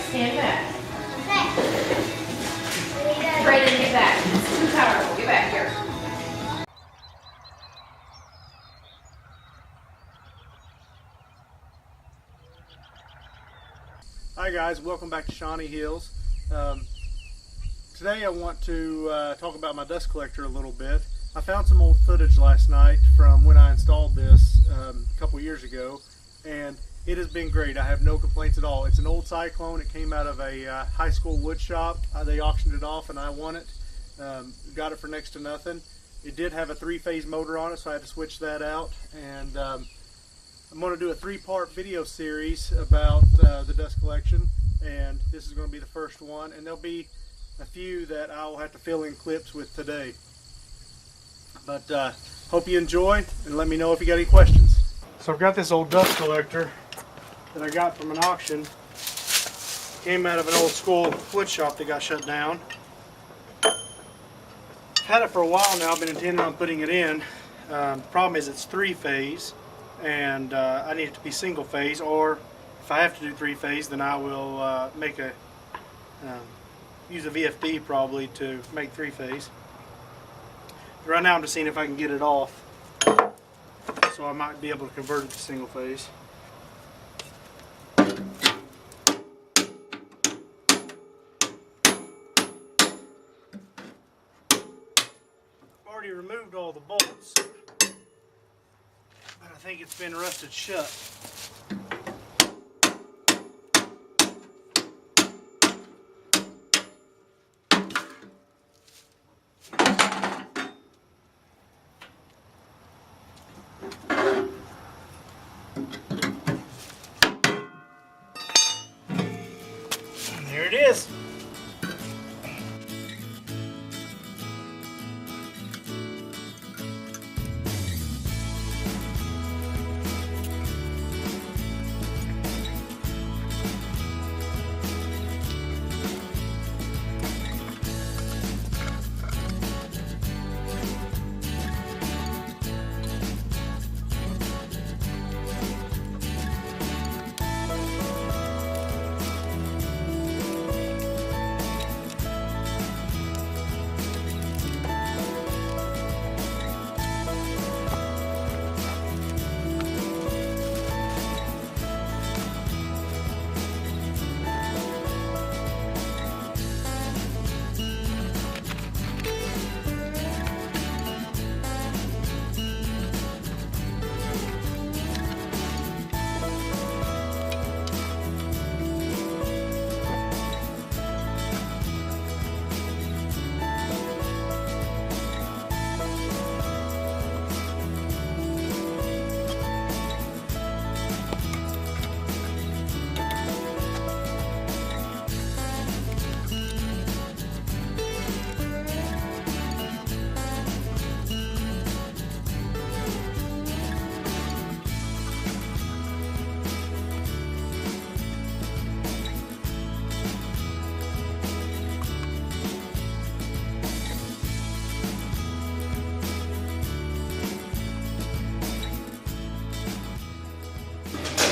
stand back. Okay. Brayden, get back. It's too powerful. Get back here. Hi guys, welcome back to Shawnee Hills. Today I want to talk about my dust collector a little bit. I found some old footage last night from when I installed this a couple years ago, and it has been great. I have no complaints at all. It's an old Cyclone. It came out of a high school wood shop. They auctioned it off and I won it. Got it for next to nothing. It did have a 3-phase motor on it, so I had to switch that out. And I'm going to do a 3-part video series about the dust collection, and this is going to be the first one, and there'll be a few that I'll have to fill in clips with today. But hope you enjoy, and let me know if you got any questions. So I've got this old dust collector that I got from an auction. It came out of an old school wood shop that got shut down. I've had it for a while now. I've been intending on putting it in. The problem is it's 3-phase. And I need it to be single phase, or if I have to do 3-phase, then I will use a VFD probably to make 3-phase. Right now I'm just seeing if I can get it off, so I might be able to convert it to single phase. I've already removed all the bolts, but I think it's been rusted shut. And there it is.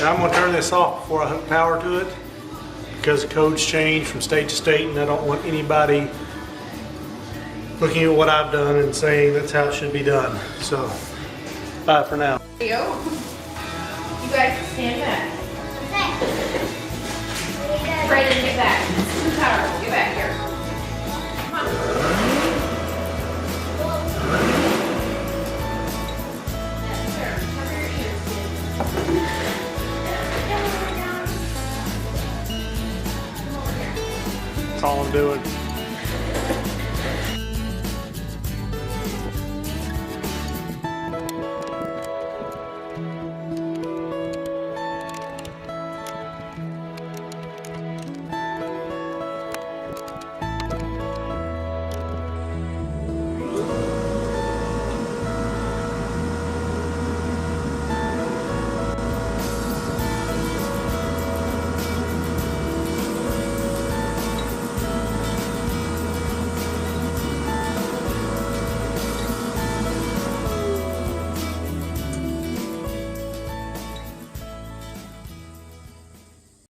Now I'm going to turn this off before I hook power to it, because the codes change from state to state, and I don't want anybody looking at what I've done and saying that's how it should be done. So, bye for now. You guys stand back. Okay. Brayden, get back. It's too powerful. Get back here. Come on. That's all I'm doing.